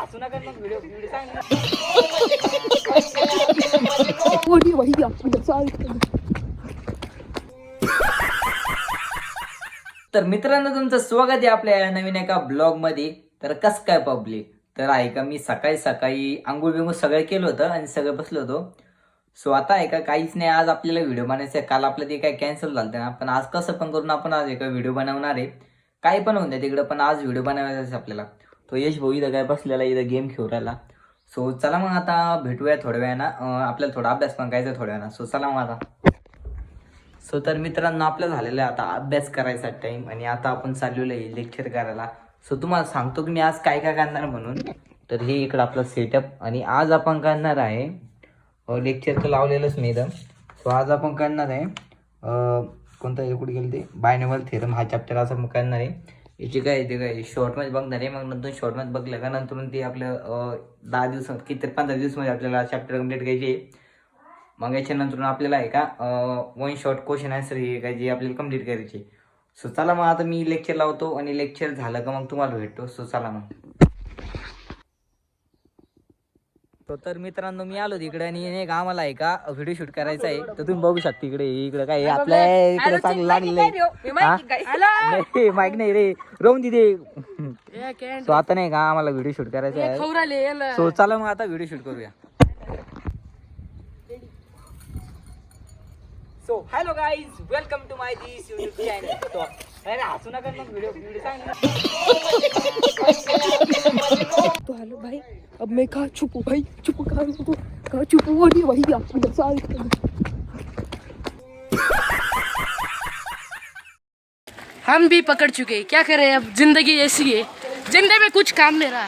हसू नका मग व्हिडिओ सांग ना. तर मित्रांनो तुमचं स्वागत आहे आपल्या या नवीन एका ब्लॉग मध्ये. तर कस काय पब्लिक, तर आहे का मी सकाळी सकाळी आंघोळ बिंघोळ सगळं केलं होतं आणि सगळं बसलो होतो. सो आता आहे का काहीच नाही, आज आपल्याला व्हिडिओ बनायचं आहे. काल आपलं ते काय कॅन्सल झालं ना, पण आज कसं पण करून आपण आज एका व्हिडिओ बनवणार आहे. काही पण होऊन द्या तिकडं, पण आज व्हिडिओ बनवायचा आहे आपल्याला. तो यश भाऊ इथं काय बसलेला, इथं गेम खेळू राहिला. सो चला मग आता भेटूया थोड्या वेळानं. आपल्याला थोडा अभ्यास पण करायचा थोड्या वेळानं. सो चला मग आता. सो तर मित्रांनो आपला झालेला आहे आता अभ्यास करायचा टाइम, आणि आता आपण चाललेलो आहे लेक्चर करायला. सो तुम्हाला सांगतो की मी आज काय काय करणार म्हणून. तर हे इकडं आपलं सेटअप, आणि आज आपण करणार आहे लेक्चर तर लावलेलंच मी इथं. सो आज आपण करणार आहे कोणता कुठे गेलं ते बायनॉमियल थेरम हा चॅप्टर असं मग करणार आहे. याची काय ते काय शॉर्टमध्ये बघणार आहे. मग नंतर शॉर्टमध्ये बघलं का नंतर ते आपलं 10 दिवसात किती 15 दिवसमध्ये आपल्याला चॅप्टर कम्प्लीट करायचे. मग याच्यानंतर आपल्याला आहे का वन शॉर्ट क्वेश्चन आन्सर हे काय जे आपल्याला कम्प्लीट करायचे. सो चला मग आता मी लेक्चर लावतो, आणि लेक्चर झालं का मग तुम्हाला भेटतो. सो चला मग. तर मित्रांनो मी आलो तिकडे, आणि एक आम्हाला आहे का व्हिडिओ शूट करायचा आहे. तर तुम्ही बघू शकता इकडे काय आपल्या इकडे चांगलं लागलेलं आहे. माईक नाही रे, रोवून तिथे. सो आता नाही का आम्हाला व्हिडिओ शूट करायचा आहे. सो चला मग आता व्हिडिओ शूट करूया. So hello guys, welcome to my this YouTube channel. अरे हसू नका मग व्हिडिओ सांग ना. तो हेलो भाई, अब मैं कहाँ छुपू भाई, छुपू कहाँ छुपू वो नहीं भाई आप हम भी पकड़ चुके, क्या करें अब, जिंदगी ऐसी है, जिंदगी में कुछ काम नहीं रहा.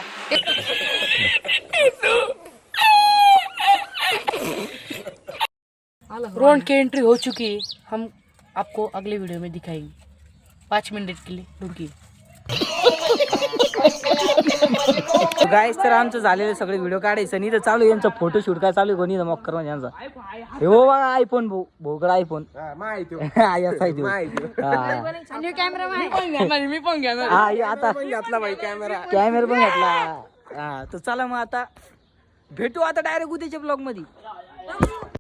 रोड की एंट्री हो चुकी है, हम आपको अगले वीडियो में दिखाएंगे. 5 मिनट के लिए रुकिए. गाईज तर आमचं झालेलं सगळे व्हिडिओ काढायचं आणि इथं चालू आहे यांचा फोटोशूट. काय चालू आहे कोणी मॉकर म्हणजे यांचा हे हो बघा आयफोन भोगडा आयफोन आता कॅमेरा पण घेतला. हा तर चला मग आता भेटू आता डायरेक्ट उद्याच्या ब्लॉग मध्ये.